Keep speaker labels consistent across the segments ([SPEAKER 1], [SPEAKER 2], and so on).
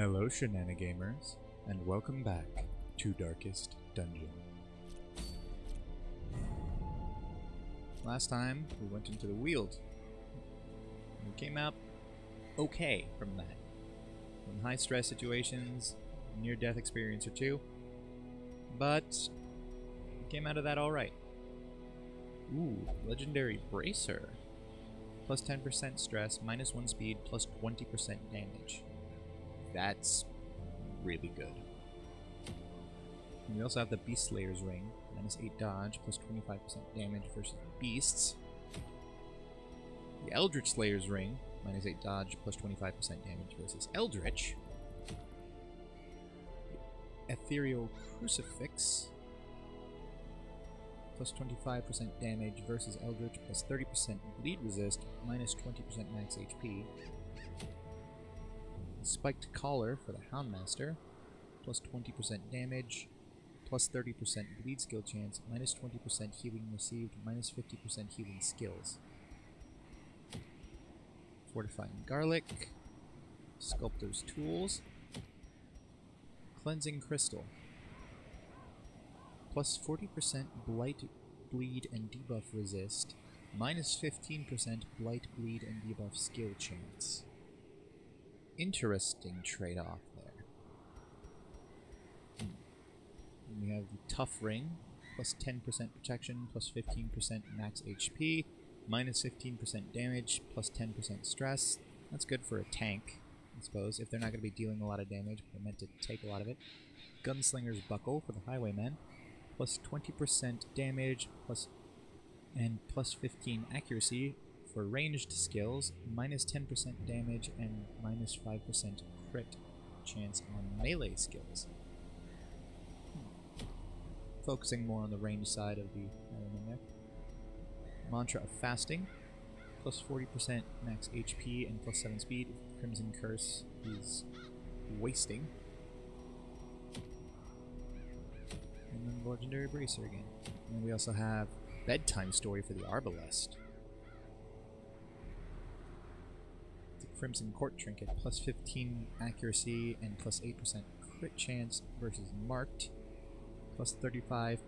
[SPEAKER 1] Hello Shenanigamers, and welcome back to Darkest Dungeon. Last time, we went into the Weald. We came out okay from that. From high stress situations, near-death experience or two, but we came out of that alright. Ooh, Legendary Bracer. Plus 10% stress, minus 1 speed, plus 20% damage. That's really good. And we also have the Beast Slayer's Ring, minus 8 dodge, plus 25% damage versus beasts. The Eldritch Slayer's Ring, minus 8 dodge, plus 25% damage versus Eldritch. The Ethereal Crucifix, plus 25% damage versus Eldritch, plus 30% bleed resist, minus 20% max HP. Spiked Collar for the Houndmaster, plus 20% damage, plus 30% bleed skill chance, minus 20% healing received, minus 50% healing skills. Fortifying Garlic, Sculptor's Tools, Cleansing Crystal, plus 40% Blight, Bleed, and Debuff resist, minus 15% Blight, Bleed, and Debuff skill chance. Interesting trade-off there. And we have the Tough Ring, plus 10% protection, plus 15% max HP, minus 15% damage, plus 10% stress. That's good for a tank, I suppose, if they're not going to be dealing a lot of damage, but they're meant to take a lot of it. Gunslinger's Buckle for the Highwayman, plus 20% damage, plus 15 accuracy for ranged skills, minus 10% damage, and minus 5% crit chance on melee skills. Focusing more on the range side of the element there. Mantra of Fasting, plus 40% max HP and plus 7 speed. Crimson Curse is wasting. And then Legendary Bracer again. And we also have Bedtime Story for the Arbalest. Crimson Court Trinket, plus 15 accuracy and plus 8% crit chance versus Marked, plus 35%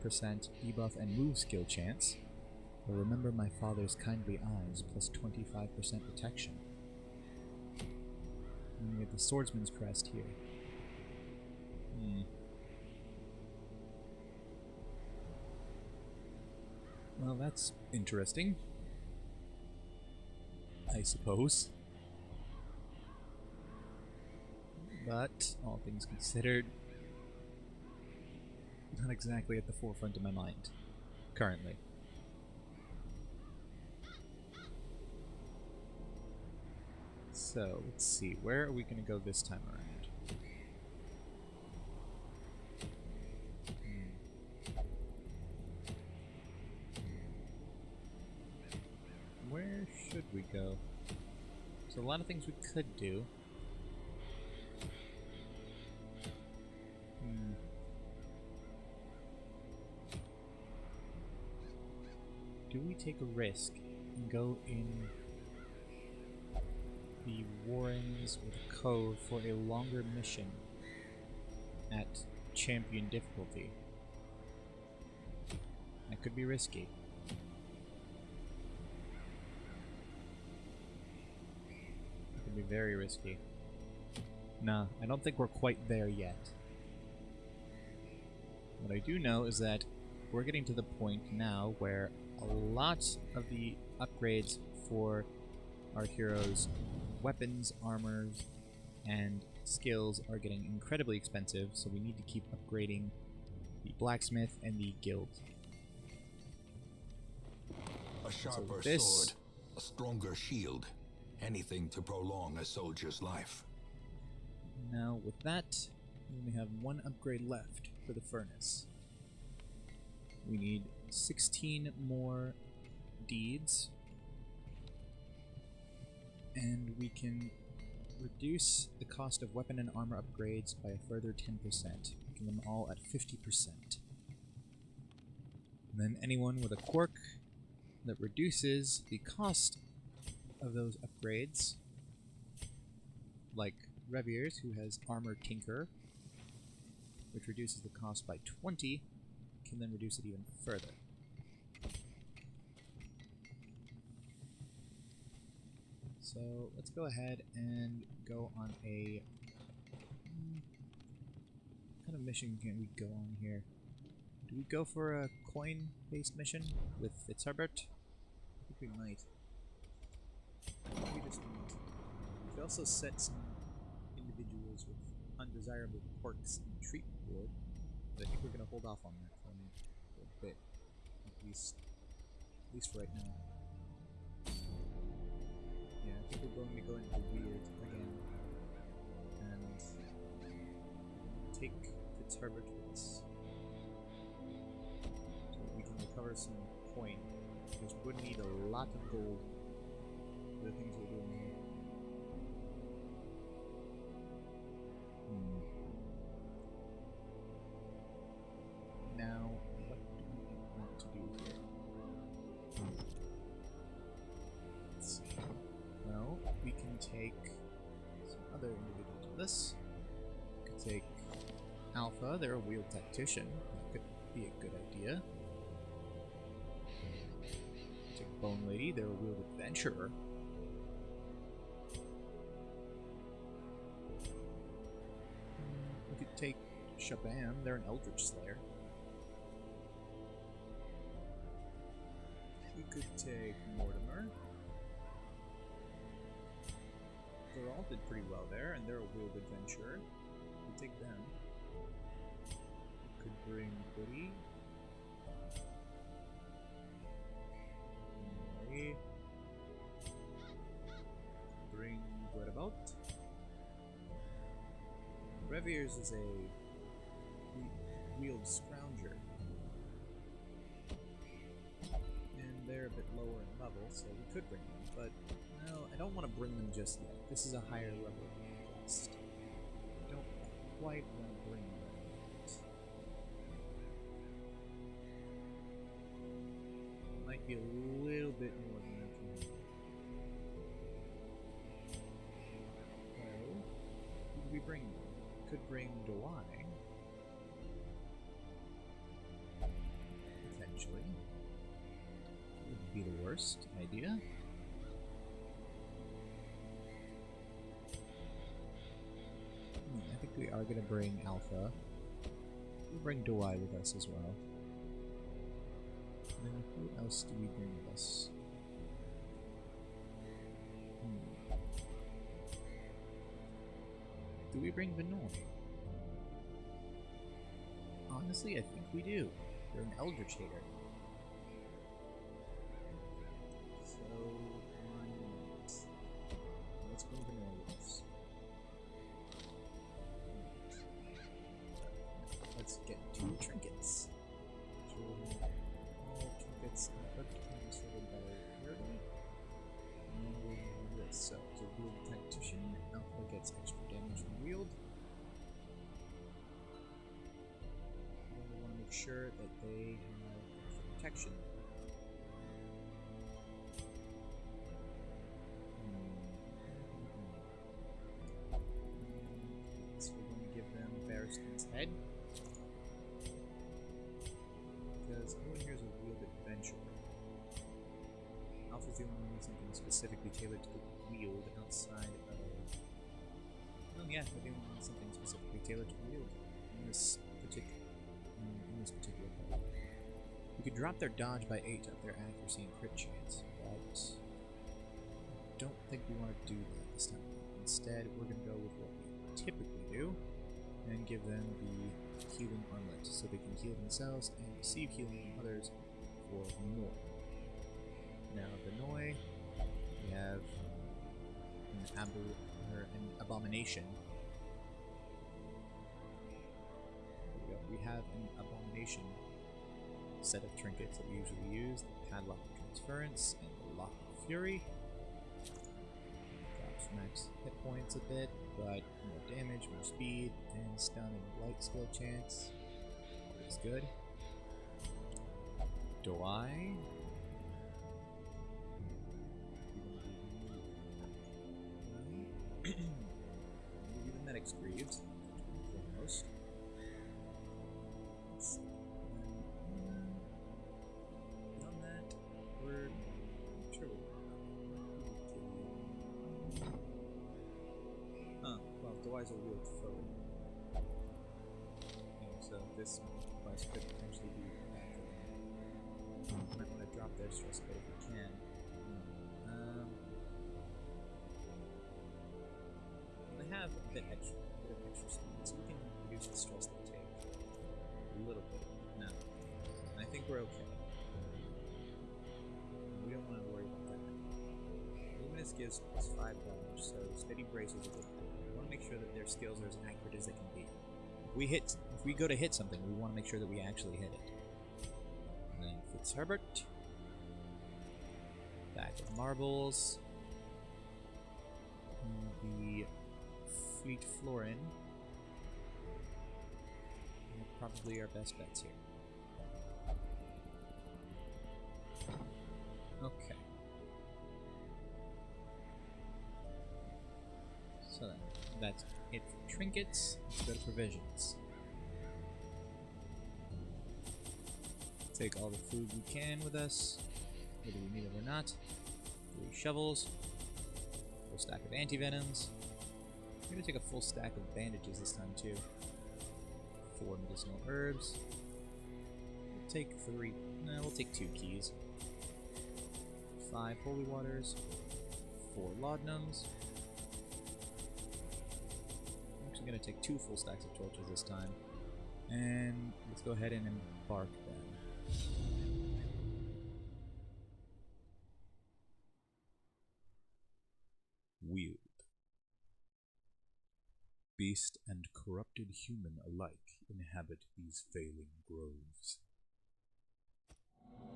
[SPEAKER 1] debuff and move skill chance. Or Remember My Father's Kindly Eyes, plus 25% protection. And we have the Swordsman's Crest here. Well, that's interesting, I suppose. But, all things considered, not exactly at the forefront of my mind, currently. So, let's see, where are we going to go this time around? Where should we go? There's a lot of things we could do. Do we take a risk and go in the Warrens with Cove for a longer mission at champion difficulty? That could be risky. It could be very risky. Nah, I don't think we're quite there yet. What I do know is that we're getting to the point now where a lot of the upgrades for our heroes' weapons, armors, and skills are getting incredibly expensive, so we need to keep upgrading the blacksmith and the guild.
[SPEAKER 2] A sharper
[SPEAKER 1] So
[SPEAKER 2] sword, a stronger shield, anything to prolong a soldier's life.
[SPEAKER 1] Now with that, we only have one upgrade left for the furnace. We need 16 more deeds, and we can reduce the cost of weapon and armor upgrades by a further 10%, making them all at 50%. And then anyone with a quirk that reduces the cost of those upgrades, like Reviers, who has Armor Tinker, which reduces the cost by 20, can then reduce it even further. So let's go ahead and go on a... what kind of mission can we go on here? Do we go for a coin-based mission with Fitzherbert? I think we might. We just might. We could also set some individuals with undesirable quirks in the treatment ward, but I think we're going to hold off on that for a bit, at least for right now. Yeah, I think we're going to go into Weald again and take Fitzherbert with us so that we can recover some coin, because we're going to need a lot of gold for the things we're doing here. Now, what do we want to do here? Let's see. Well, we can take some other individuals with us. We could take Alpha, they're a Weald tactician. That could be a good idea. Take Bone Lady, they're a Weald adventurer. We could take Shabam, they're an Eldritch Slayer. We could take Mortimer. They all did pretty well there, and they're a Weald adventurer. We'll take them. We could bring Goody. Bring Whereabout. Reviers is a Weald Scrounger. And they're a bit lower in level, so we could bring them, but no, I don't want to bring them just yet. This is a higher level quest. I don't quite want to bring them yet. Might be a little bit more than that for me. Well, who do we bring? Could bring Dewey. Potentially. Wouldn't be the worst idea. I think we are going to bring Alpha. We'll bring Dewey with us as well. And then who else do we bring with us? Do we bring Vinoy? Honestly, I think we do. They're an Eldritch Hater. So, why not? Let's bring Vinoy with us. Let's get 2 trinkets. All trinkets equipped and sorted by rarity. And we'll do this. So, it's a Weald Tactician. Alpha gets extra damage from Weald. And we want to make sure that they have protection. So we're going to give them Barristan's Head. Because everyone here is a Weald adventurer. Alpha's the only one with something specifically tailored to the Weald outside of... Oh yeah, they're the only one with something specifically tailored to the Weald in this particular part. We could drop their dodge by 8 up their accuracy and crit chance, but I don't think we want to do that this time. Instead, we're going to go with what we typically do and give them the healing armlet so they can heal themselves and receive healing from others for more. Now, Vinoy, we have an abomination. We have an abomination set of trinkets that we usually use: the Padlock of Transference and the Lock of Fury. Drops max hit points a bit, but more damage, more speed, and stun and light skill chance. Always good. Dewey. Apex Greaves, foremost. Beyond that, we're not sure well, the Wiser Weald foe. So this quest could potentially be bad for them. Might want to drop their stress a bit if we can. They have a bit of extra speed, so we can reduce the stress they take a little bit now. And I think we're okay. We don't want to worry about that. Luminous gives plus 5 damage, so steady braces are good. We want to make sure that their skills are as accurate as they can be. If we go to hit something, we want to make sure that we actually hit it. And then Fitzherbert. Back of Marbles. The Fleet Florin. Probably our best bets here. Okay. So that's it for trinkets. Let's go to provisions. Take all the food we can with us, whether we need it or not. 3 shovels. Full stack of antivenoms. I'm gonna take a full stack of bandages this time too. 4 medicinal herbs. We'll take 3. No, we'll take 2 keys. 5 holy waters. 4 laudanums. I'm actually gonna take 2 full stacks of torches this time. And let's go ahead and embark then. Weald. Beast and corrupted human alike inhabit these failing groves.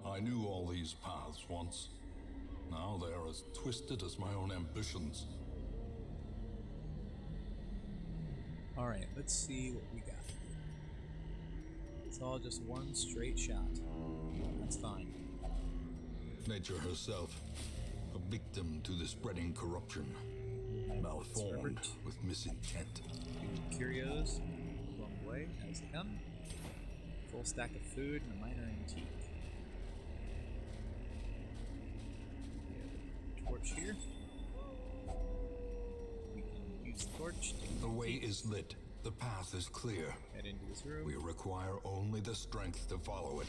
[SPEAKER 2] I knew all these paths once. Now they are as twisted as my own ambitions.
[SPEAKER 1] Alright, let's see what we got. It's all just one straight shot. That's fine.
[SPEAKER 2] Nature herself, a victim to the spreading corruption. Malformed with misintent.
[SPEAKER 1] Curios along the way as they come. Full stack of food and a minor antique. We have a torch here. We can use the torch.
[SPEAKER 2] The way is lit. The path is clear.
[SPEAKER 1] Head into this room.
[SPEAKER 2] We require only the strength to follow it.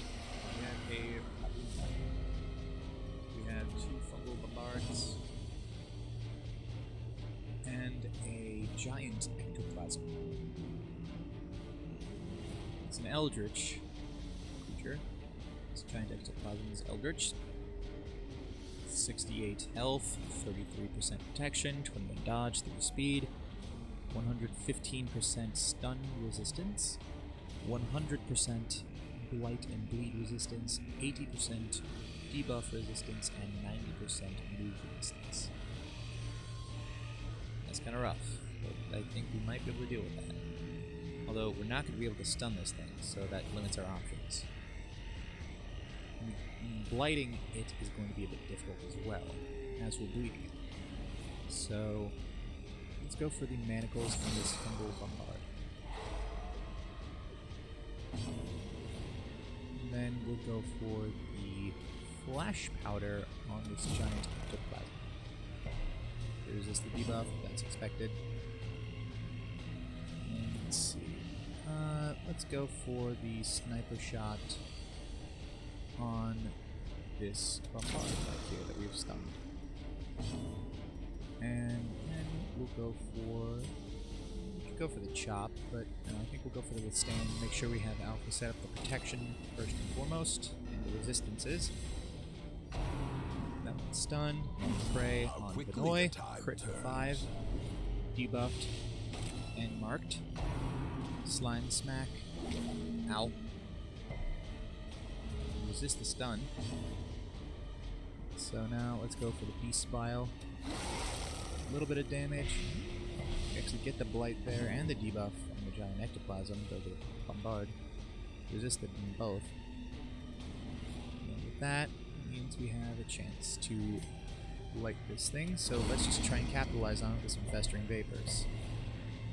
[SPEAKER 1] We have 2 fungal bombards. And a giant ectoplasm. It's an eldritch creature. This giant ectoplasm is eldritch. 68 health, 33% protection, 21 dodge, 3 speed, 115% stun resistance, 100% blight and bleed resistance, 80% debuff resistance, and 90% move resistance. That's kind of rough, but I think we might be able to deal with that. Although we're not going to be able to stun this thing, so that limits our options. Blighting it is going to be a bit difficult as well, as will bleeding it. So let's go for the manacles from this fungal bombard. And then we'll go for the flash powder on this giant ectoplasm. Resist the debuff, that's expected. And let's see. Let's go for the sniper shot on this bombard right here that we've stunned. And then we'll go for... we could go for the chop, but I think we'll go for the withstand. Make sure we have alpha set up the protection first and foremost, and the resistances. That one's stunned, on prey, on Vinoy, crit for 5, debuffed, and marked. Slime smack, ow. Resist the stun. So now let's go for the beast bile. A little bit of damage. We actually get the blight there and the debuff on the giant ectoplasm, though the bombard resisted them both. And with that, means we have a chance to light this thing, so let's just try and capitalize on it with some festering vapors.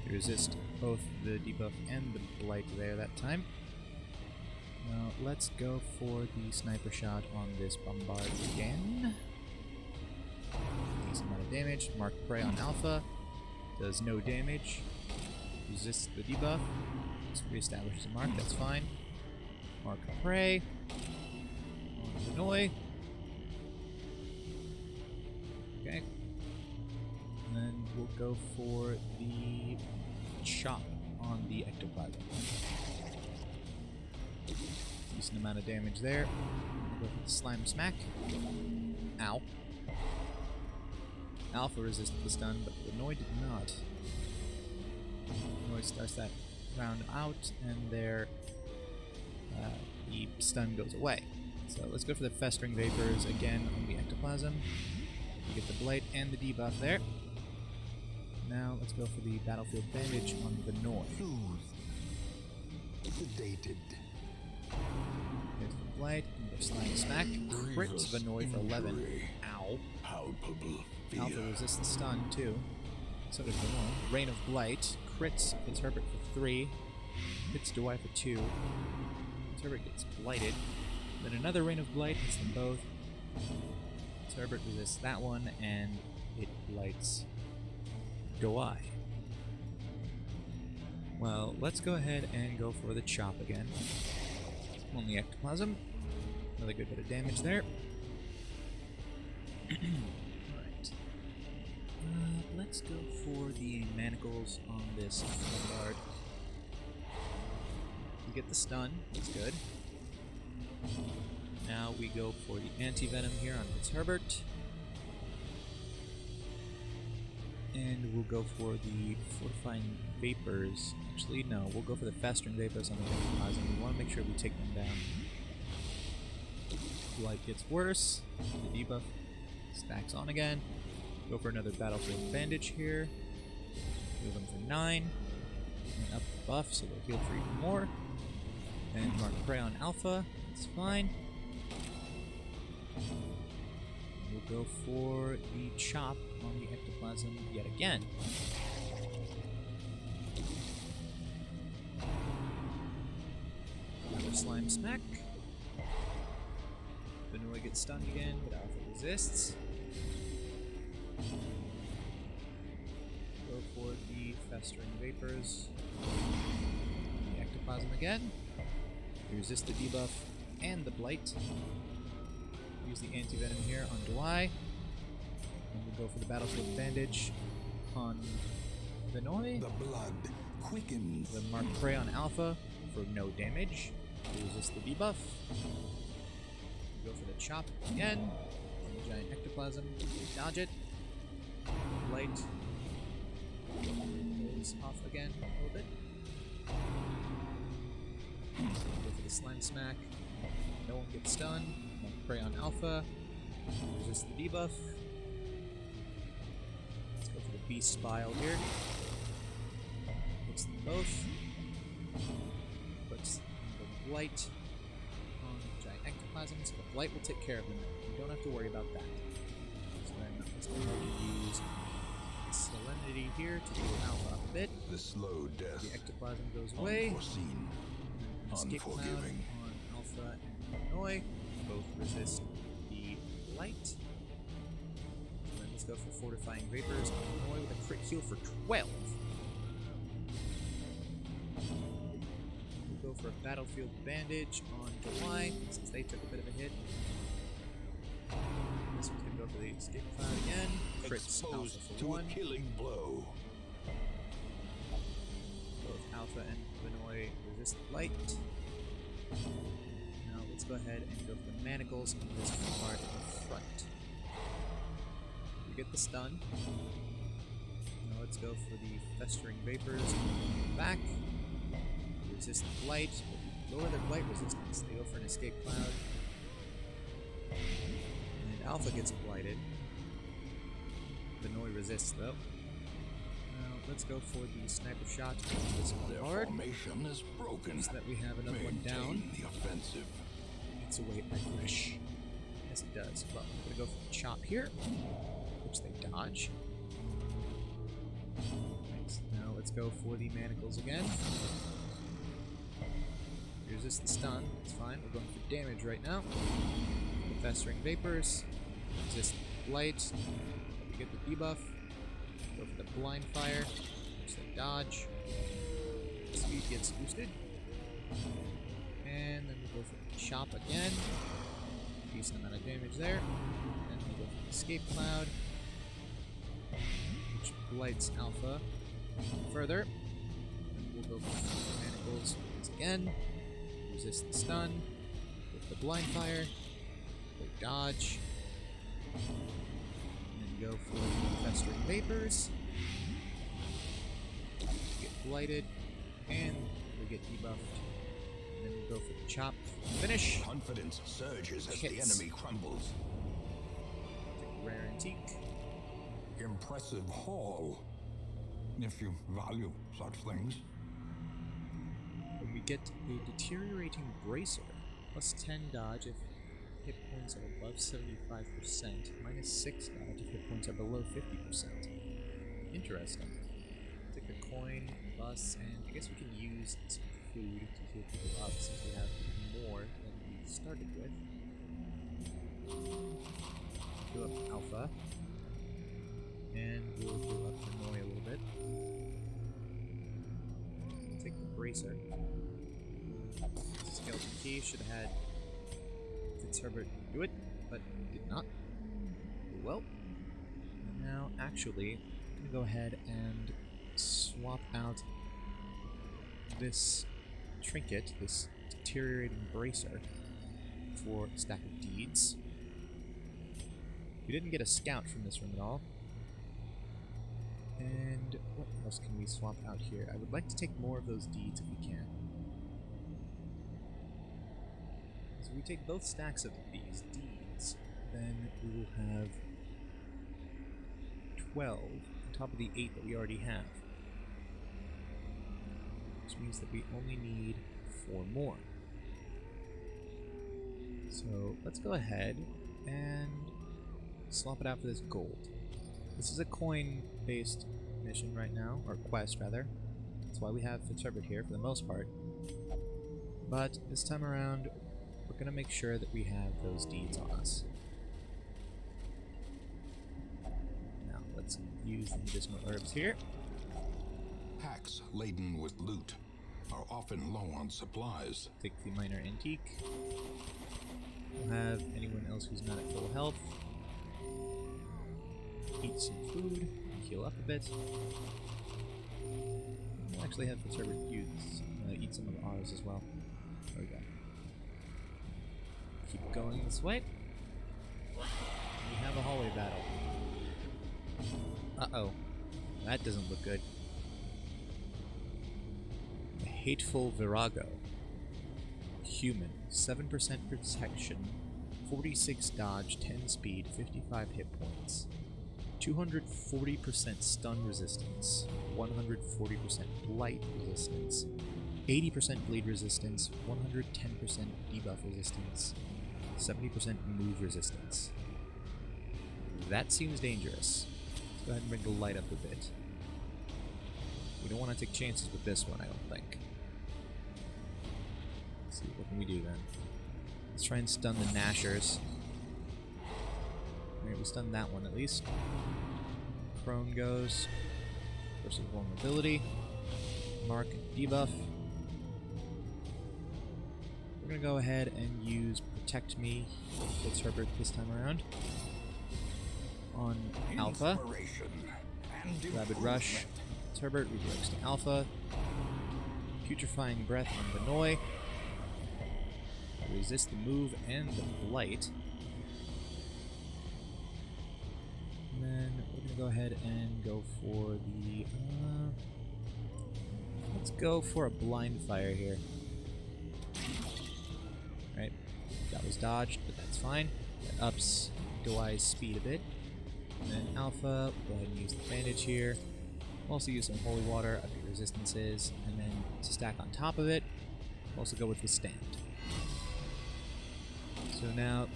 [SPEAKER 1] They resist both the debuff and the blight there that time. Now let's go for the sniper shot on this bombard again. Decent amount of damage. Mark prey on alpha. Does no damage. Resists the debuff. Just reestablishes a mark, that's fine. Mark prey. On Vinoy. Okay. And then we'll go for the chop on the ectoplasm. Decent amount of damage there. We'll go for the slime smack. Ow. Alpha resisted the stun, but Vinoy did not. Vinoy starts that round out, and there the stun goes away. So let's go for the festering vapors again on the ectoplasm. We get the blight and the debuff there. Now let's go for the battlefield bandage on Vinoy.
[SPEAKER 3] Sedated.
[SPEAKER 1] There's the blight, and the slime smack. Crits Vinoy for 11. Ow.
[SPEAKER 3] Palpable fear.
[SPEAKER 1] Alpha resists the stun too. So does Vinoy. Rain of Blight. Crits Fitzherbert for 3. Hits Dwight for 2. Fitzherbert gets blighted. Then another Rain of Blight hits them both. Fitzherbert resists that one, and it blights Dwight. Well, let's go ahead and go for the chop again. On the ectoplasm. Another good bit of damage there. Alright. Let's go for the manacles on this bombard. We get the stun, that's good. Now we go for the anti-venom here on Fitzherbert. And we'll go for the fortifying vapors. Actually, no, we'll go for the festering vapors on the ectoplasm. We want to make sure we take them down. Light gets worse. The debuff stacks on again. Go for another battlefield bandage here. Heal them for 9. And up the buff so they'll heal for even more. And mark prey on alpha. That's fine. We'll go for the chop on the ectoplasm yet again. Another slime smack. Vinoy gets stunned again, but alpha resists. Go for the festering vapors. The ectoplasm again. We resist the debuff and the blight. Use the anti-venom here on Dwight. And we'll go for the battlefield bandage on Vinoy.
[SPEAKER 3] The blood quickens.
[SPEAKER 1] The mark prey on alpha for no damage. We resist the debuff. Go for the chop again. The giant ectoplasm. Dodge it. Blight goes off again a little bit. Go for the slime smack. No one gets stunned. Prey on alpha. Resist the debuff. Let's go for the beast spile here. Puts them both. Puts the blight on the giant ectoplasm, so the blight will take care of them. You don't have to worry about that. So then let's go ahead and use salinity here to heal alpha a bit.
[SPEAKER 3] The slow death.
[SPEAKER 1] The ectoplasm goes away.
[SPEAKER 3] Unforeseen.
[SPEAKER 1] Escape cloud
[SPEAKER 3] Unforgiving.
[SPEAKER 1] on alpha and Vinoy. Both resist the light. So then let's go for fortifying vapors on Vinoy with a crit heal for 12. We'll go for a battlefield bandage on Dwight since they took a bit of a hit. This one's gonna go for the escape cloud again. Crits alpha
[SPEAKER 3] Exposed
[SPEAKER 1] for
[SPEAKER 3] to
[SPEAKER 1] 1.
[SPEAKER 3] a killing blow.
[SPEAKER 1] Both alpha and Vinoy resist light. Now let's go ahead and go for the manacles on this bombard in the front. You get the stun. Now let's go for the festering vapors on the back. Resist blight. Lower their blight resistance. They go for an escape cloud. And alpha gets blighted. Vinoy resists though. Now let's go for the sniper shot on this
[SPEAKER 3] Their
[SPEAKER 1] bombard.
[SPEAKER 3] formation is broken.
[SPEAKER 1] So that we have another one down.
[SPEAKER 3] Maintain the offensive.
[SPEAKER 1] Eats away at my flesh. Yes, it does. Well, I'm gonna go for the chop here, which they dodge. Right, now let's go for the manacles again. Resist the stun, it's fine. We're going for damage right now. The festering vapors. Resist light. We get the debuff. Go for the blind fire. Just like dodge. Speed gets boosted. And then we go for the chop again. Decent amount of damage there. And then we go for the escape cloud, which blights alpha further. And we'll go for the manacles once again. Resist the stun. With the blind fire. Go dodge. And then go for the festering vapors. Get blighted. And we get debuffed. And then we go for the chop. Finish.
[SPEAKER 3] Confidence surges as the
[SPEAKER 1] Hits.
[SPEAKER 3] enemy crumbles.
[SPEAKER 1] Take rare antique.
[SPEAKER 2] Impressive haul, if you value such things.
[SPEAKER 1] And we get a deteriorating bracer. Plus 10 dodge if hit points are above 75%. Minus 6 dodge if hit points are below 50%. Interesting. Take a coin, bus, and I guess we can use some food to heal people up since we have more than we started with. Heal up Alpha. And we'll heal up Hanoi a little bit. Take the bracer. Skeleton Key should have had Fitzherbert do it, but did not. Well, now actually, I'm gonna go ahead and swap out this trinket, this deteriorating bracer, for a stack of deeds. We didn't get a scout from this room at all. And what else can we swap out here? I would like to take more of those deeds if we can. So we take both stacks of these deeds, then we will have 12 on top of the 8 that we already have. Which means that we only need 4 more. So let's go ahead and swap it out for this gold. This is a coin-based mission right now, or quest rather. That's why we have Fitzherbert here for the most part. But this time around, we're going to make sure that we have those deeds on us. Now, let's use the medicinal herbs here.
[SPEAKER 2] Packs laden with loot are often low on supplies.
[SPEAKER 1] Take the minor antique. We'll have anyone else who's not at full health eat some food and heal up a bit. We'll actually have Fitzherbert eat some of ours as well. There we go. Keep going this way. We have a hallway battle. Uh-oh. That doesn't look good. The Hateful Virago. Human. 7% protection, 46 dodge, 10 speed, 55 hit points. 240% stun resistance, 140% blight resistance, 80% bleed resistance, 110% debuff resistance, 70% move resistance. That seems dangerous. Let's go ahead and bring the light up a bit. We don't want to take chances with this one, I don't think. Let's see, what can we do then? Let's try and stun the Nashers. Alright, we stunned that one at least. Prone goes. Versus vulnerability. Mark debuff. We're gonna go ahead and use Protect Me, Fitzherbert this time around. On Alpha. Rapid Rush. Fitzherbert redirects to Alpha. Putrefying Breath on Benoy. Resist the move and the blight. And then we're going to go ahead and go for the... let's go for a blind fire here. Alright, that was dodged, but that's fine. That ups Douai's speed a bit. And then Alpha, we'll go ahead and use the bandage here. We'll also use some holy water, up your resistances, and then to stack on top of it, we'll also go with Withstand. So now,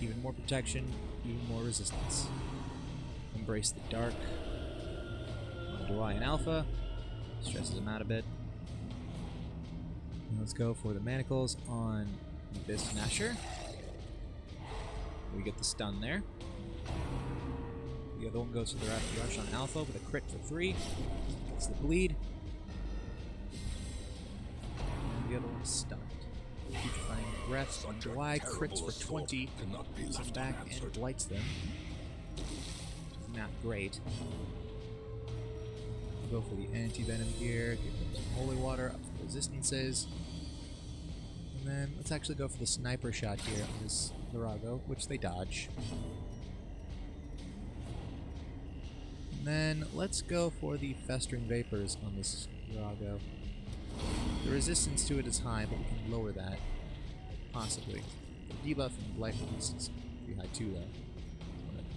[SPEAKER 1] even more protection, even more resistance. Embrace the dark. On Douai and Alpha. Stresses him out a bit. And let's go for the manacles on this Nasher. We get the stun there. The other one goes for the Rapid Rush on Alpha with a crit for 3. Gets the bleed. And the other one's stunned. Putrefying Breath on July, crits for 20. Gets them back and blights them. Not great. We'll go for the anti-venom here, give them some holy water, up the resistances. And then let's actually go for the sniper shot here on this Virago, which they dodge. And then let's go for the festering vapors on this Virago. The resistance to it is high, but we can lower that. Possibly. The debuff and blight release is pretty high too, though.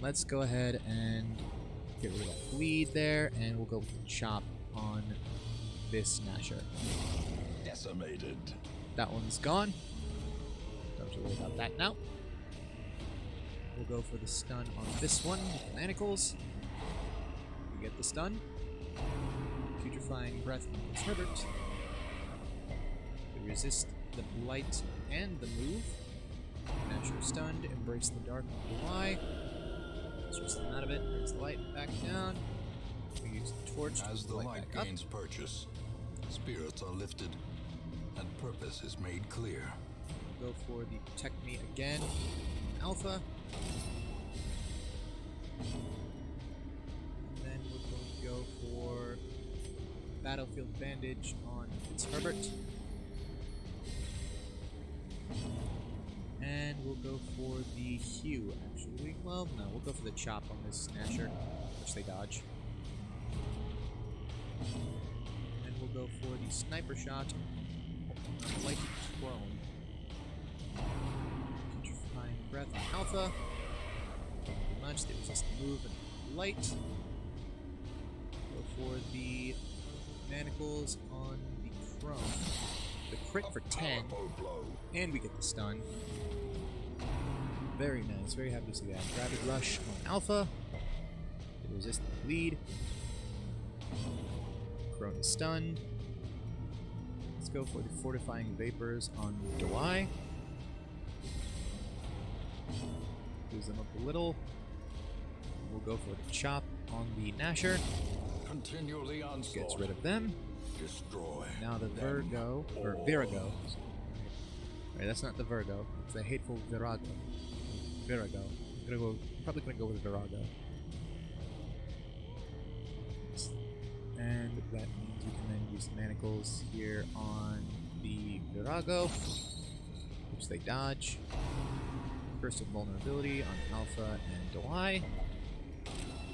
[SPEAKER 1] Let's go ahead and get rid of that bleed there, and we'll go with the chop on this Nasher.
[SPEAKER 3] Decimated.
[SPEAKER 1] That one's gone. Don't have to worry about that now. We'll go for the stun on this one with the manacles. We get the stun. Putrefying Breath on this Herbert. We resist the blight and the move. Nasher stunned. Embrace the dark on the Y. Stress them out of it, brings the light back down. We use the torch to
[SPEAKER 2] As the light
[SPEAKER 1] back
[SPEAKER 2] gains purchase, spirits are lifted, and purpose is made clear.
[SPEAKER 1] Go for the Protect Me again on Alpha. And then we're going to go for Battlefield Bandage on Fitzherbert. And we'll go for the Hue, actually. Well, no, we'll go for the Chop on this Nasher, which they dodge. And we'll go for the Sniper Shot on Light Prone. Putrefying Breath on Alpha. Pretty much, they resist the move and light. Go for the Manacles on the Prone. The crit for 10, and we get the stun. Very nice, very happy to see that. Rapid Rush on Alpha. They resist the bleed. Crone is stunned. Let's go for the Fortifying Vapors on July. Lose them up a little. We'll go for the Chop on the Nasher.
[SPEAKER 3] Continually onslaught.
[SPEAKER 1] Gets rid of them.
[SPEAKER 3] Destroy.
[SPEAKER 1] Now the Virago. Right, that's not the Virgo. It's the Hateful Virago. Probably gonna go with Virago. And that means we can then use the manacles here on the Virago, which they dodge. Curse of Vulnerability on Alpha and Delay.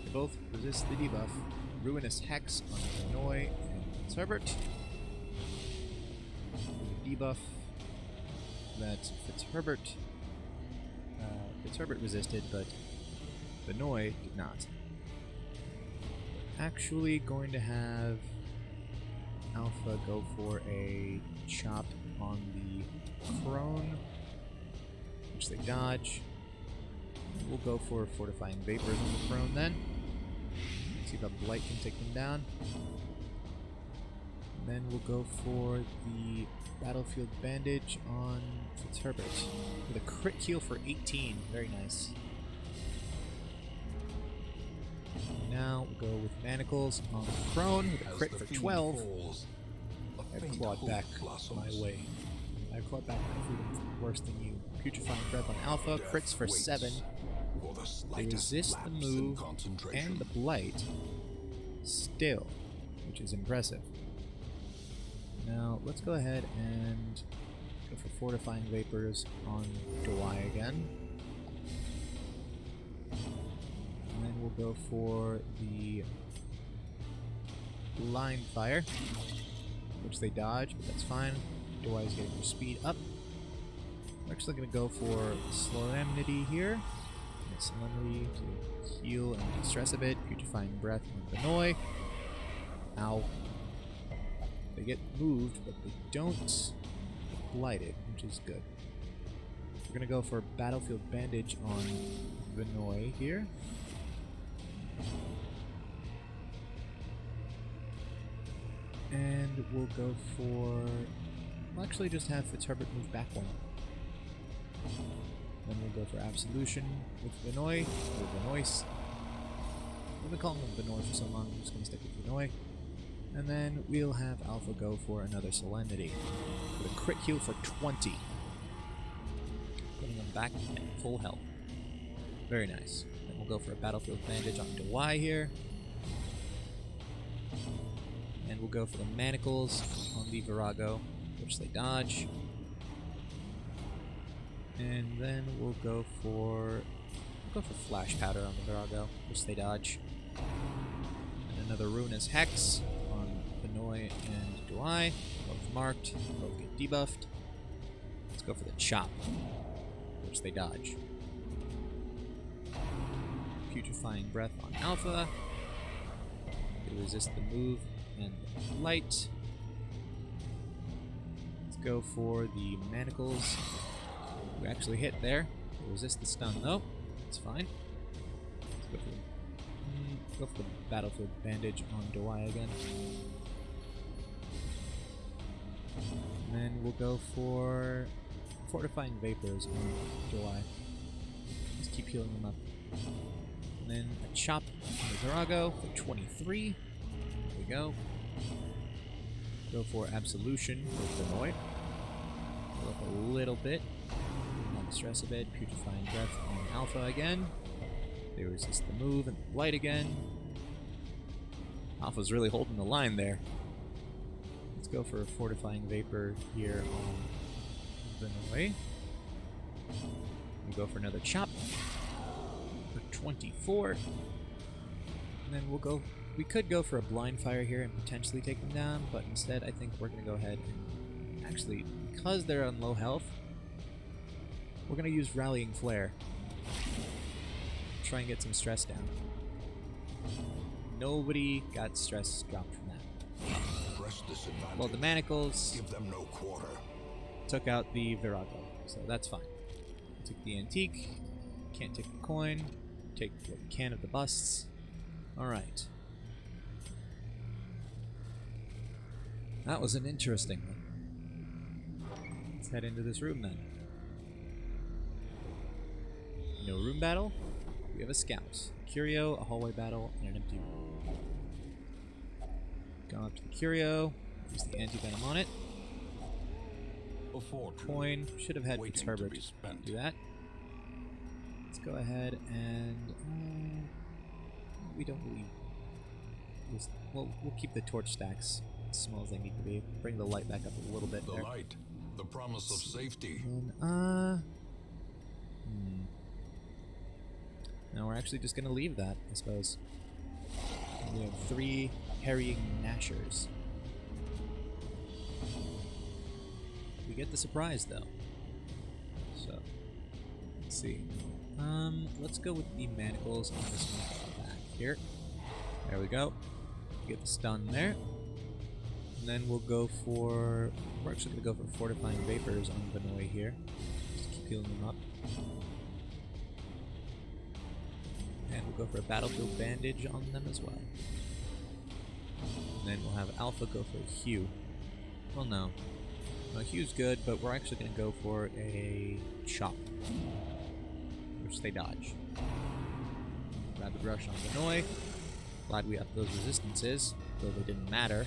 [SPEAKER 1] They both resist the debuff. Ruinous Hex on Illinois and Fitzherbert. The debuff that Fitzherbert resisted, but Benoit did not. Actually going to have Alpha go for a chop on the Crone, which they dodge. We'll go for Fortifying Vapors on the Crone then. See if a Blight can take them down. And then we'll go for the Battlefield Bandage on Fitzherbert with a crit heal for 18. Very nice. Now we'll go with Manacles on the Crone with a crit for 12. I've clawed back my way. I've clawed back my freedom worse than you. Putrefying Breath on Alpha, crits for 7. They resist the move and the Blight still, which is impressive. Now, let's go ahead and go for Fortifying Vapors on July again. And then we'll go for the Line Fire, which they dodge, but that's fine. July is getting their speed up. We're actually going to go for Solemnity here. Solemnity to heal and de-stress a bit. Putrefying Breath on Benoit. Ow. They get moved, but they don't get blighted, which is good. We're going to go for Battlefield Bandage on Benoit here. And we'll go for... We'll actually just have Fitzherbert move back one. Then we'll go for Absolution with Vinoy, or Vinoise. I've been calling him Vinoy for so long, I'm just going to stick with Vinoy. And then we'll have Alpha go for another Solemnity. With a crit heal for 20. Putting him back at full health. Very nice. Then we'll go for a Battlefield Bandage on Dewey here. And we'll go for the Manacles on the Virago, which they dodge. And then we'll go for Flash Powder on the Virago, which they dodge. And another Ruinous Hex on Benoy and Dewey, both marked, both get debuffed. Let's go for the Chop, which they dodge. Putrefying Breath on Alpha. They resist the move and the light. Let's go for the Manacles. We actually hit there. They resist the stun though. It's fine. Let's go for the Battlefield Bandage on Dewey again. And then we'll go for Fortifying Vapors on Dewey. Just keep healing them up. And then a Chop on the Virago for 23. There we go. Go for Absolution with Benoy. Heal up a little bit. Not stress a bit. Putrefying Breath on Alpha again. They resist the move and the light again. Alpha's really holding the line there. Let's go for a Fortifying Vapor here on Benoy. We'll go for another Chop for 24. And then we'll go... We could go for a Blind Fire here and potentially take them down, but instead I think we're going to go ahead and... Actually, because they're on low health, we're going to use Rallying Flare. Try and get some stress down. Nobody got stress dropped from that. Well, the Manacles
[SPEAKER 3] Give them no quarter.
[SPEAKER 1] took out the Virago, so that's fine. Took the Antique, can't take the coin, take what we can of the busts. Alright. That was an interesting one. Let's head into this room then. No room battle. We have a Scout, a Curio, a hallway battle, and an empty room. Going up to the Curio, use the anti-venom on it.
[SPEAKER 3] Before
[SPEAKER 1] Coin, should have had
[SPEAKER 3] waiting to
[SPEAKER 1] Fitzherbert
[SPEAKER 3] be spent.
[SPEAKER 1] do that. Let's go ahead and... we don't really... We'll keep the torch stacks as small as they need to be. Bring the light back up a little bit
[SPEAKER 3] The
[SPEAKER 1] there.
[SPEAKER 3] light, the promise of safety.
[SPEAKER 1] And, no, we're actually just gonna leave that, I suppose. We have 3 harrying Nashers. We get the surprise, though. So, let's see. Let's go with the Manacles on this one back here. There we go. Get the stun there. And then we'll go for... We're actually gonna go for Fortifying Vapors on Benoy here. Just keep healing them up. And we'll go for a Battlefield Bandage on them as well. And then we'll have Alpha go for a Hue. Well, no. No, Hue's good, but we're actually going to go for a Chop, which they dodge. Rapid Rush on Benoy. Glad we upped those resistances, though they didn't matter,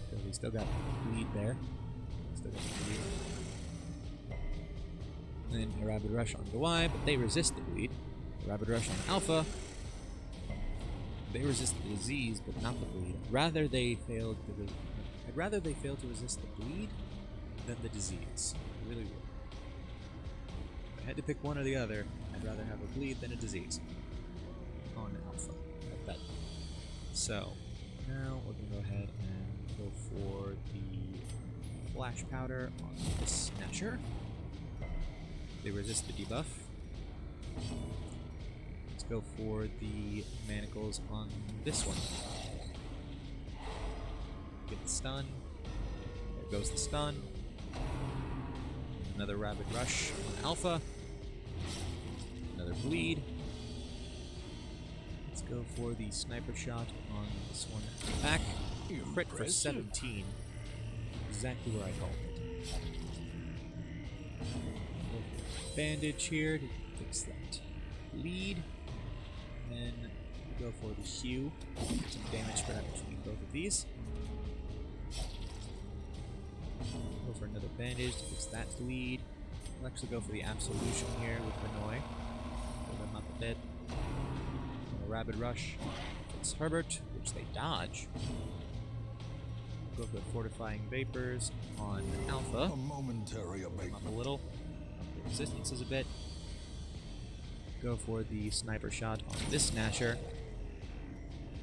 [SPEAKER 1] because we still got bleed there. Still got the bleed. And then a Rapid Rush on Dewey, but they resist the bleed. Rapid Rush on Alpha. They resist the disease, but not the bleed. I'd rather they fail to resist the bleed than the disease. I really would. If I had to pick one or the other, I'd rather have a bleed than a disease on Alpha. Like that. So now we're gonna go ahead and go for the Flash Powder on this Snatcher. They resist the debuff. Let's go for the Manacles on this one. Get the stun. There goes the stun. Another Rapid Rush on Alpha. Another bleed. Let's go for the Sniper Shot on this one at the back. Crit for
[SPEAKER 3] Impressive.
[SPEAKER 1] 17. Exactly where I called it. Bandage here to fix that bleed. And then we go for the hew. Some damage spread out between both of these. Go for another bandage to fix that bleed. We'll actually go for the absolution here with Renoy. Pull them up a bit. And a rabid rush. It's Herbert, which they dodge. Go for the fortifying vapors on Alpha.
[SPEAKER 3] A momentary
[SPEAKER 1] Up a
[SPEAKER 3] abatement.
[SPEAKER 1] little. Up the resistances a bit. Go for the sniper shot on this Snatcher.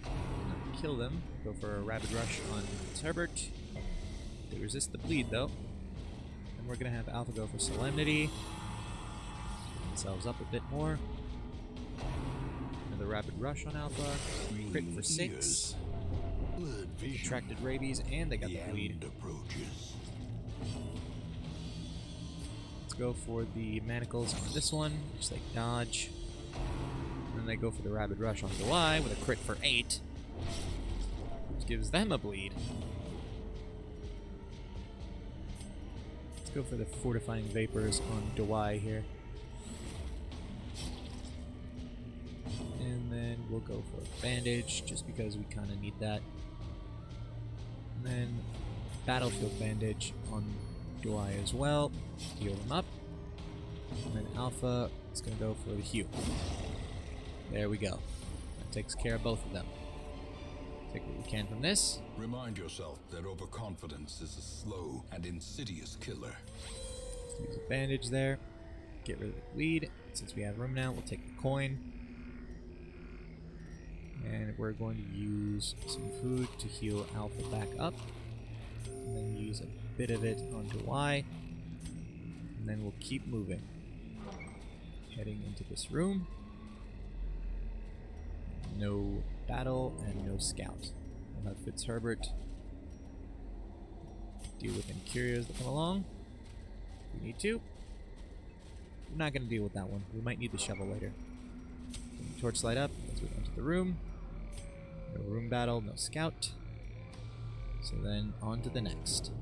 [SPEAKER 1] Not kill them. Go for a rabid rush on Herbert. They resist the bleed though. And we're gonna have Alpha go for Solemnity. Get themselves up a bit more. Another rapid rush on Alpha. Crit for 6.
[SPEAKER 3] Ears. Blurred vision.
[SPEAKER 1] Attracted rabies and they got
[SPEAKER 3] The
[SPEAKER 1] the bleed.
[SPEAKER 3] end approaches.
[SPEAKER 1] Let's go for the manacles on this one, which they dodge. And then they go for the rapid rush on July with a crit for 8. Which gives them a bleed. Let's go for the fortifying vapors on Dewey here. And then we'll go for a bandage, just because we kind of need that. And then battlefield bandage on Dewey as well. Heal them up. And then Alpha is going to go for the hew. There we go. That takes care of both of them. Take what we can from this.
[SPEAKER 3] Remind yourself that overconfidence is a slow and insidious killer.
[SPEAKER 1] Use a bandage there. Get rid of the bleed. Since we have room now, we'll take the coin. And we're going to use some food to heal Alpha back up. And then use a bit of it onto Y. And then we'll keep moving. Heading into this room. No battle and no scout. We'll have Fitzherbert deal with any curios that come along. If we need to. We're not going to deal with that one. We might need the shovel later. Torchlight up as we enter the room. No room battle, no scout. So then on to the next.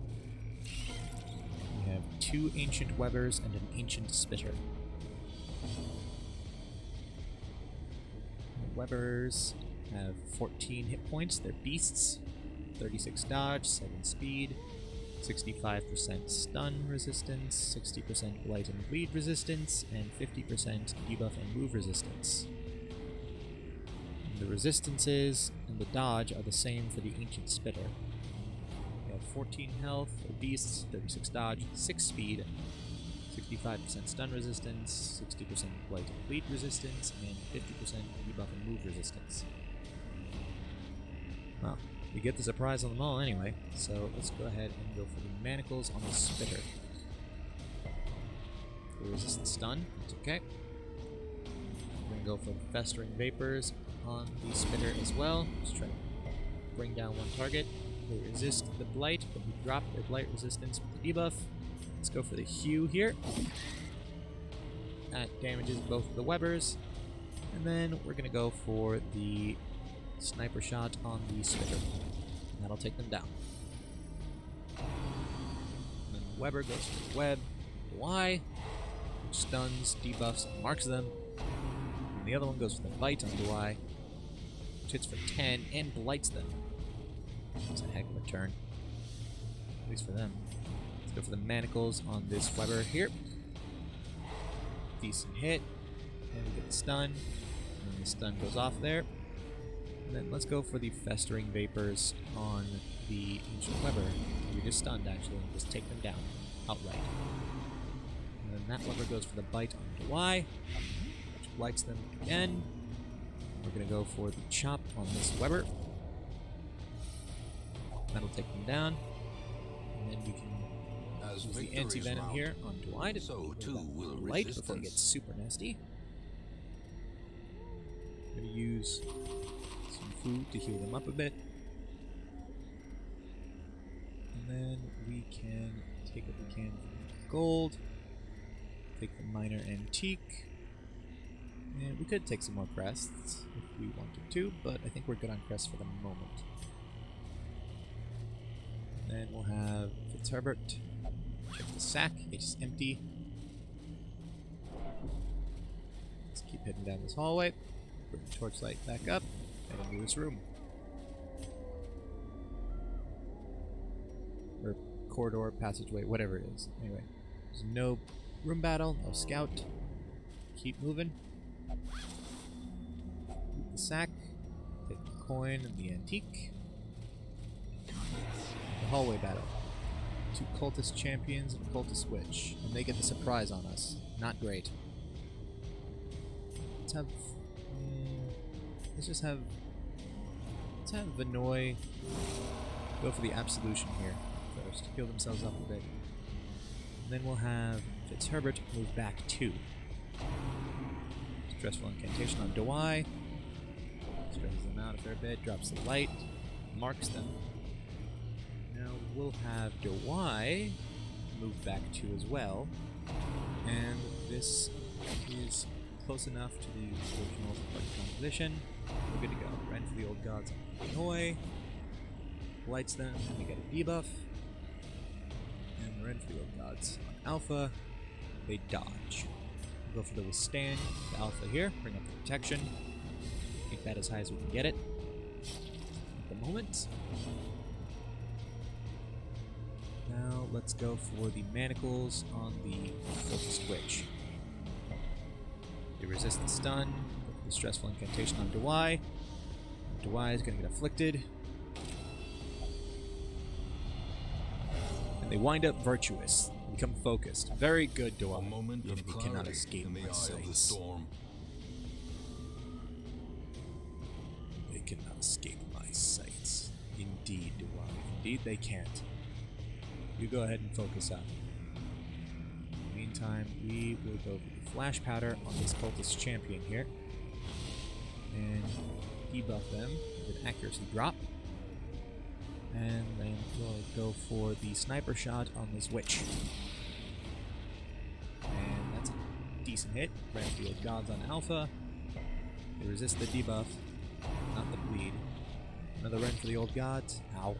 [SPEAKER 1] We have 2 ancient webbers and an ancient spitter. The webbers have 14 hit points. They're beasts. 36 dodge, 7 speed, 65% stun resistance, 60% blight and bleed resistance, and 50% debuff and move resistance. The resistances and the dodge are the same for the Ancient Spitter. They have 14 health, they're beasts, 36 dodge, 6 speed, 65% stun resistance, 60% blight and bleed resistance, and 50% debuff and move resistance. Well, we get the surprise on them all anyway, so let's go ahead and go for the manacles on the Spitter. They resist stun, that's okay. We're going to go for the Festering Vapors on the Spitter as well. Just try to bring down one target. They resist the blight, but we drop their blight resistance with the debuff. Let's go for the hew here. That damages both of the webbers. And then we're going to go for the sniper shot on the Spitter. And that'll take them down. And then the Webber goes for the web. Y, which stuns, debuffs, and marks them. And the other one goes for the bite on Y, which hits for 10 and blights them. That's a heck of a turn. At least for them. Let's go for the manacles on this Webber here. Decent hit. And we get the stun. And then the stun goes off there. And then let's go for the Festering Vapors on the Ancient Webber. We just stunned actually, and just take them down outright. And then that Webber goes for the bite on Y, which blights them again. We're going to go for the chop on this Webber. That'll take them down. And then we can
[SPEAKER 3] As
[SPEAKER 1] use the
[SPEAKER 3] victory is
[SPEAKER 1] anti-venom
[SPEAKER 3] round,
[SPEAKER 1] here on Dewey to
[SPEAKER 3] so
[SPEAKER 1] get
[SPEAKER 3] too
[SPEAKER 1] that
[SPEAKER 3] will
[SPEAKER 1] light before it
[SPEAKER 3] resistance.
[SPEAKER 1] gets super nasty. I'm going to use some food to heal them up a bit. And then we can take what we can from the gold. Take the minor antique. And we could take some more crests if we wanted to, but I think we're good on crests for the moment. then we'll have Fitzherbert. Check the sack. It's empty. Let's keep heading down this hallway. Bring the torchlight back up. And into this room. Or corridor, passageway, whatever it is. Anyway, there's no room battle, no scout. Keep moving. Loot the sack. Take the coin and the antique. The hallway battle. 2 cultist champions and a cultist witch. And they get the surprise on us. Not great. Let's have... let's have Vinoy go for the absolution here first. Heal themselves up a bit. And then we'll have Fitzherbert move back 2. Stressful incantation on Dawai. Stresses them out a fair bit. Drops the light. Marks them. Now we'll have Dawai move back 2 as well. And this is close enough to the original party composition. We're good to go. Ran for the old gods on Hanoi. Lights them, and we get a debuff. And ran for the old gods on Alpha. They dodge. We'll go for the withstand, the Alpha here. Bring up the protection. Make that as high as we can get it at the moment. Now let's go for the manacles on the Cultist Witch. They resist the stun. The stressful incantation on Dawai. Dawai is going to get afflicted. And they wind up virtuous. Become focused. Very good, Dawai.
[SPEAKER 2] A moment
[SPEAKER 1] The
[SPEAKER 2] of
[SPEAKER 1] enemy
[SPEAKER 2] clarity
[SPEAKER 1] cannot escape
[SPEAKER 2] in the
[SPEAKER 1] my
[SPEAKER 2] eye of the
[SPEAKER 1] sights.
[SPEAKER 2] storm.
[SPEAKER 1] They cannot escape my sights. Indeed, Dawai. Indeed they can't. You go ahead and focus up. In the meantime, we will go for the flash powder on this cultist champion here. And debuff them with an accuracy drop. And then we'll go for the sniper shot on this witch. And that's a decent hit. Renfield Gods on Alpha. They resist the debuff, not the bleed. Another run for the old gods. Ow.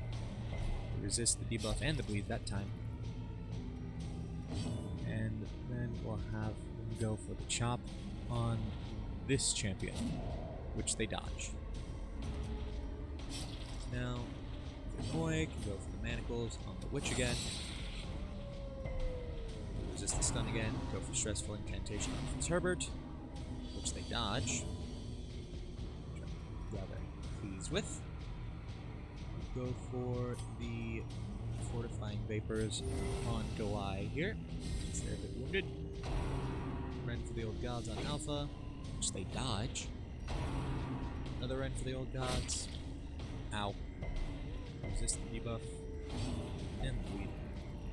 [SPEAKER 1] They resist the debuff and the bleed that time. And then we'll have them go for the chop on this champion, which they dodge. Now, Vinoy can go for the manacles on the witch again. They resist the stun again. Go for stressful incantation on Fitzherbert, which they dodge. Which I'm rather pleased with. Go for the fortifying vapors on Dawai here, since they're a bit wounded. Run for the old gods on Alpha, which they dodge. Another run for the old gods. Ow. Resist the debuff. And bleed.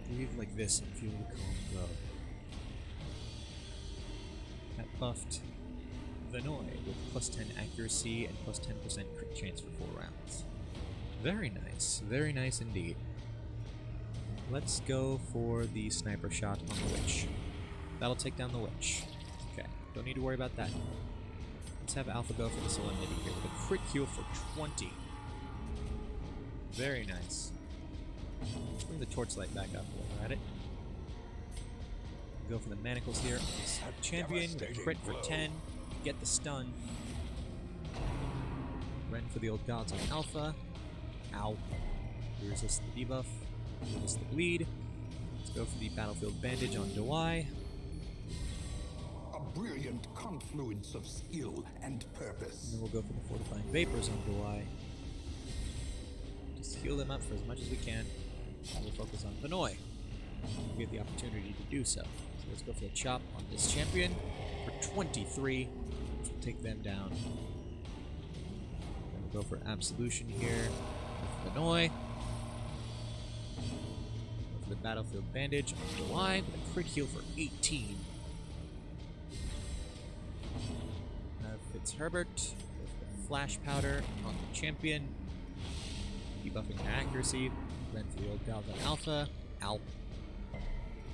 [SPEAKER 1] Breathe like this and feel the calm glow. That buffed Vinoy with plus 10 accuracy and plus 10% crit chance for 4 rounds. Very nice indeed. Let's go for the sniper shot on the witch. That'll take down the witch. Okay, don't need to worry about that. Let's have Alpha go for the Solemnity here with a crit heal for 20. Very nice. Let's bring the torchlight back up while we're at it. Go for the manacles here. This champion with a crit for 10. Get the stun. Ren for the old gods on Alpha. Ow. We resist the debuff. Resist the bleed. Let's go for the battlefield bandage on Dawai.
[SPEAKER 3] A brilliant confluence of skill and purpose.
[SPEAKER 1] And then we'll go for the fortifying vapors on Dawai. Just heal them up for as much as we can. And we'll focus on Vinoy. We get the opportunity to do so. So let's go for the chop on this champion for 23, which will take them down. Then we'll go for absolution here with Vinoy. Go for the battlefield bandage on Dawai with a crit heal for 18. Fitzherbert with the flash powder on the champion, debuffing their accuracy. Then for the old gods on Alpha. Ow.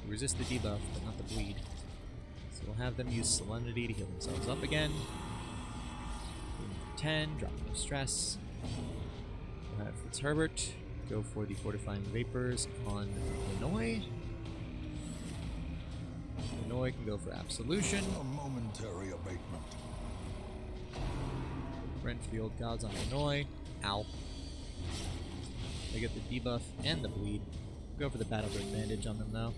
[SPEAKER 1] Resist the debuff, but not the bleed. So we'll have them use Solemnity to heal themselves up again. 10, drop no stress. We'll have Fitzherbert go for the Fortifying Vapors on Vinoy. Vinoy can go for Absolution.
[SPEAKER 3] A momentary abatement.
[SPEAKER 1] Rent for the Old Gods on Vinoy. Ow. They get the debuff and the bleed. Go for the Battle Break Bandage on them though.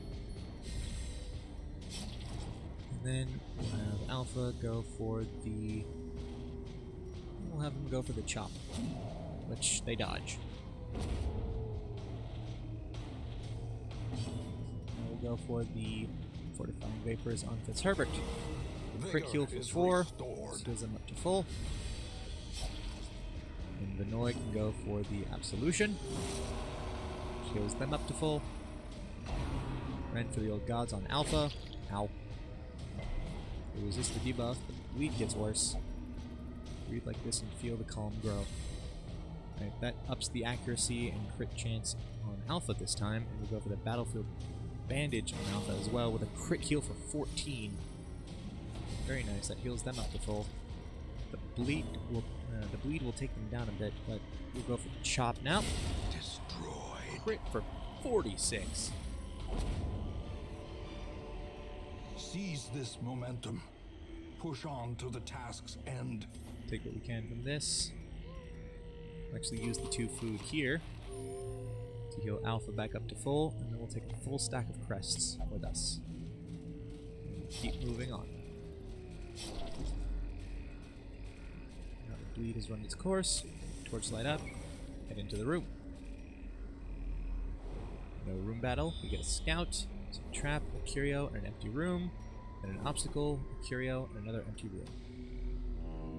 [SPEAKER 1] And then we'll have Alpha go for the... We'll have them go for the Chop, which they dodge. And we'll go for the Fortifying Vapors on Fitzherbert. Crit heal for 4, heals them up to full. And Vinoy can go for the Absolution. Heals them up to full. Rent for the Old Gods on Alpha. Ow. They resist the debuff, but the bleed gets worse. Read like this and feel the calm grow. Alright, that ups the accuracy and crit chance on Alpha this time, and we'll go for the Battlefield Bandage on Alpha as well with a crit heal for 14. Very nice, that heals them up to full. The bleed will take them down a bit, but we'll go for the Chop now.
[SPEAKER 3] Destroyed.
[SPEAKER 1] Crit for 46.
[SPEAKER 3] Seize this momentum. Push on to the task's end.
[SPEAKER 1] Take what we can from this. Actually use the 2 food here to heal Alpha back up to full, and then we'll take a full stack of crests with us. And keep moving on. Now the bleed has run its course. Torchlight up. Head into the room. No room battle. We get a scout, a trap, a curio, and an empty room, and an obstacle, a curio, and another empty room.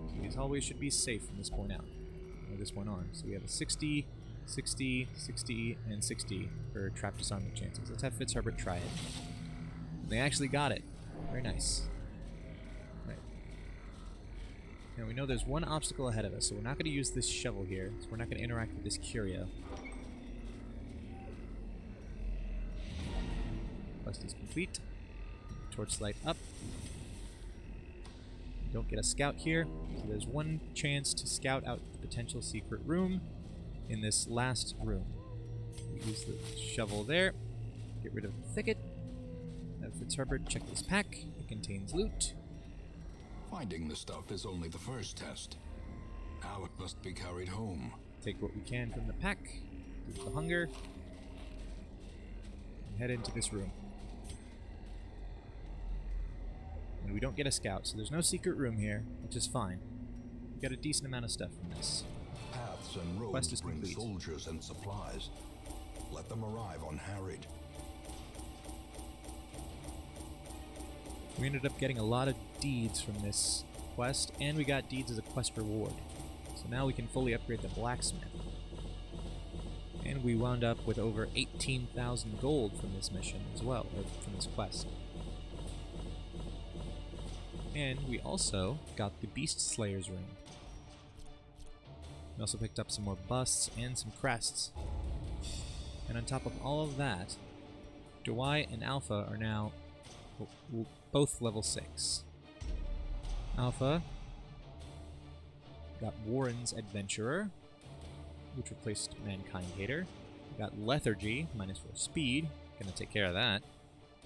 [SPEAKER 1] So these always should be safe from this point out, or this point on. So we have a 60, 60, 60, and 60 for trap disarmament chances. Let's have Fitzherbert try it. And they actually got it. Very nice. Right. Now we know there's one obstacle ahead of us, so we're not going to use this shovel here. So we're not going to interact with this curio. Quest is complete. Torchlight up. We don't get a scout here, so there's one chance to scout out the potential secret room in this last room. We use the shovel there, get rid of the thicket. Have Fitzherbert check this pack. It contains loot.
[SPEAKER 3] Finding the stuff is only the first test. Now it must be carried home.
[SPEAKER 1] Take what we can from the pack, use the hunger, and head into this room. And we don't get a scout, so there's no secret room here, which is fine. We got a decent amount of stuff from this.
[SPEAKER 3] Paths and roads
[SPEAKER 1] Quest is
[SPEAKER 3] bring
[SPEAKER 1] complete.
[SPEAKER 3] soldiers and supplies. Let them arrive unharried.
[SPEAKER 1] We ended up getting a lot of deeds from this quest, and we got deeds as a quest reward. So now we can fully upgrade the blacksmith. And we wound up with over 18,000 gold from this mission as well, or from this quest. And we also got the Beast Slayer's ring. We also picked up some more busts and some crests. And on top of all of that, Dewey and Alpha are now both level 6. Alpha got Warren's Adventurer, which replaced Mankind Hater. We got Lethargy, -4 speed, gonna take care of that.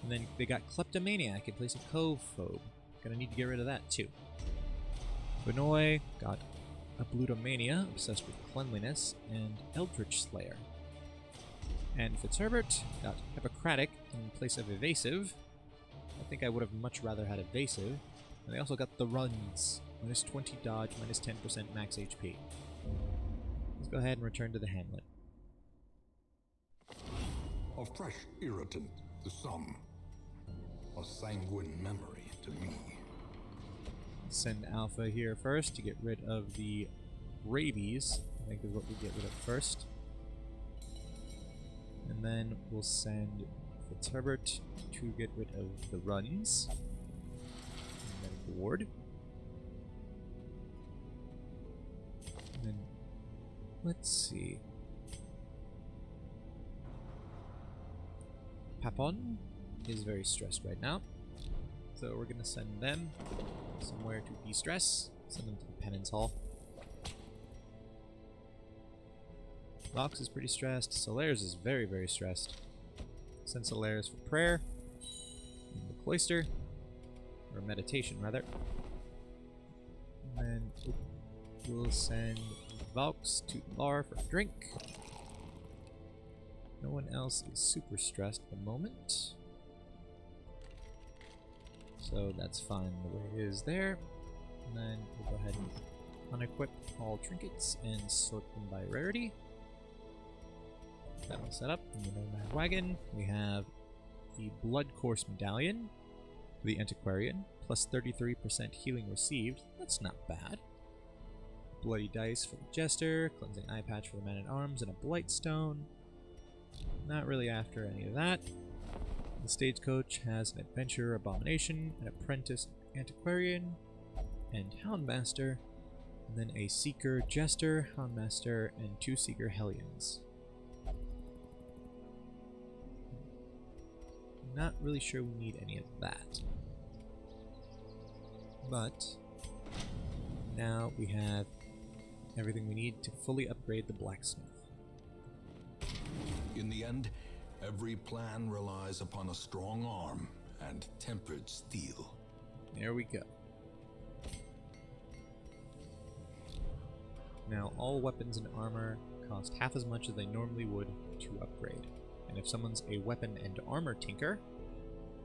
[SPEAKER 1] And then they got Kleptomaniac in place of Cove-phobe. Gonna need to get rid of that too. Vinoy got Ablutomania, obsessed with cleanliness, and Eldritch Slayer. And Fitzherbert got Hippocratic in place of Evasive. I think I would have much rather had Evasive. And they also got the Runs, -20 dodge, -10% max HP. Let's go ahead and return to the hamlet.
[SPEAKER 3] A fresh irritant to some. A sanguine memory to me.
[SPEAKER 1] Send Alpha here first to get rid of the rabies. I think is what we get rid of first. And then we'll send Fitzherbert to get rid of the Runs. And then Ward. And then, let's see. Papon is very stressed right now. So we're gonna send them somewhere to de-stress. Send them to the Penance Hall. Vox is pretty stressed. Solaris is very, very stressed. Send Solaris for prayer. In the cloister. Or meditation, rather. And then we'll send Vox to the bar for a drink. No one else is super stressed at the moment. So that's fine the way it is there. And then we'll go ahead and unequip all trinkets and sort them by rarity. That all set up in the Nomad Wagon. We have the Blood Course Medallion for the Antiquarian, plus 33% healing received. That's not bad. Bloody Dice for the Jester, Cleansing Eye Patch for the Man-at-Arms, and a Blightstone. Not really after any of that. The Stagecoach has an Adventurer Abomination, an Apprentice Antiquarian, and Houndmaster, and then a Seeker Jester, Houndmaster, and 2 Seeker Hellions. Not really sure we need any of that. But now we have everything we need to fully upgrade the blacksmith.
[SPEAKER 2] In the end, every plan relies upon a strong arm and tempered steel.
[SPEAKER 1] There we go. Now all weapons and armor cost half as much as they normally would to upgrade. And if someone's a weapon and armor tinker,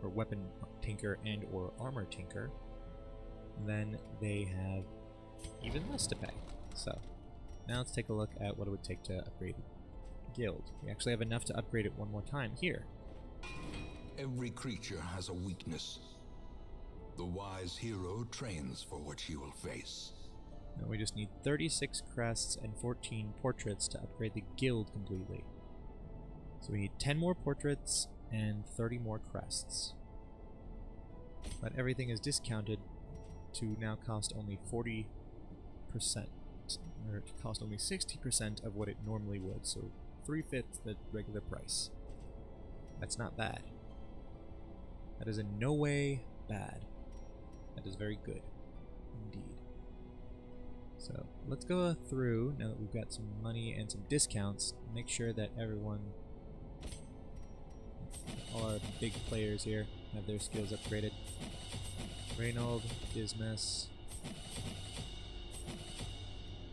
[SPEAKER 1] or weapon tinker and or armor tinker, then they have even less to pay. So now let's take a look at what it would take to upgrade Guild. We actually have enough to upgrade it one more time here.
[SPEAKER 2] Every creature has a weakness. The wise hero trains for what she will face.
[SPEAKER 1] Now we just need 36 crests and 14 portraits to upgrade the Guild completely. So we need 10 more portraits and 30 more crests. But everything is discounted to now cost only 40%, or to cost only 60% of what it normally would, so 3/5 the regular price. That's not bad. That is in no way bad. That is very good, indeed. So let's go through, now that we've got some money and some discounts, make sure that everyone, all our big players here, have their skills upgraded. Reynold, Dismas,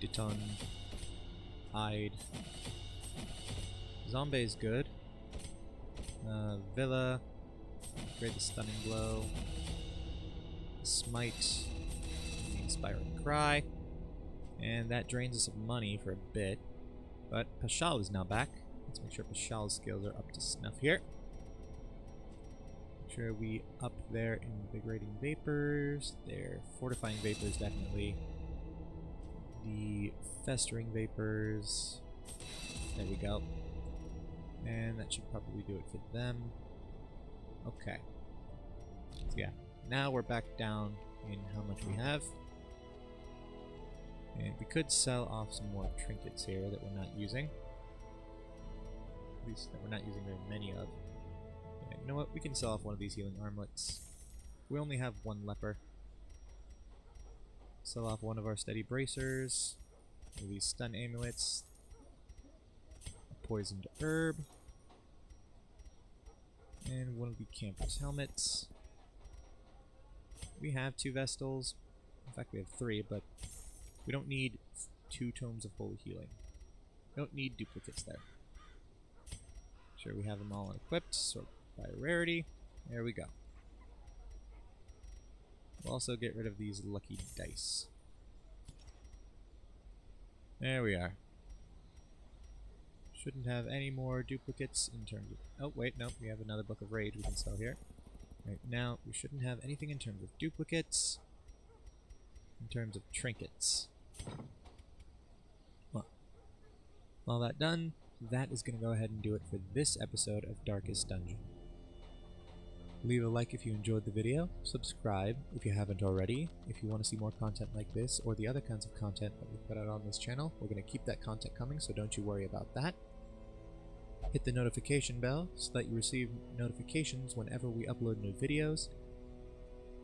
[SPEAKER 1] Diton, Ide. Zombie's good. Villa, upgrade the Stunning Blow. Smite, the Inspiring Cry. And that drains us of money for a bit. But Pashal is now back. Let's make sure Pashal's skills are up to snuff here. Make sure we up their Invigorating Vapors, their Fortifying Vapors definitely. The Festering Vapors. There we go. And that should probably do it for them. Okay. So yeah, now we're back down in how much we have. And we could sell off some more trinkets here that we're not using. At least that we're not using very many of. Yeah, you know what? We can sell off one of these healing armlets. We only have one leper. Sell off one of our steady bracers. One of these stun amulets. A poisoned herb. And one of the camper's helmets. We have 2 Vestals. In fact, we have 3, but we don't need 2 Tomes of Holy Healing. We don't need duplicates there. Sure, we have them all equipped, sort by rarity. There we go. We'll also get rid of these lucky dice. There we are. Shouldn't have any more duplicates in terms of... Oh, wait, no, we have another Book of Rage we can sell here. Right now, we shouldn't have anything in terms of duplicates. In terms of trinkets. Well, all that done, that is going to go ahead and do it for this episode of Darkest Dungeon. Leave a like if you enjoyed the video, subscribe if you haven't already. If you want to see more content like this, or the other kinds of content that we put out on this channel, we're going to keep that content coming, so don't you worry about that. Hit the notification bell so that you receive notifications whenever we upload new videos.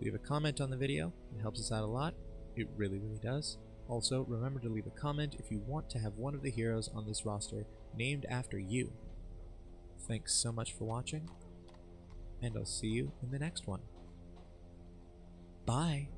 [SPEAKER 1] Leave a comment on the video, it helps us out a lot. It really, really does. Also, remember to leave a comment if you want to have one of the heroes on this roster named after you. Thanks so much for watching, and I'll see you in the next one. Bye!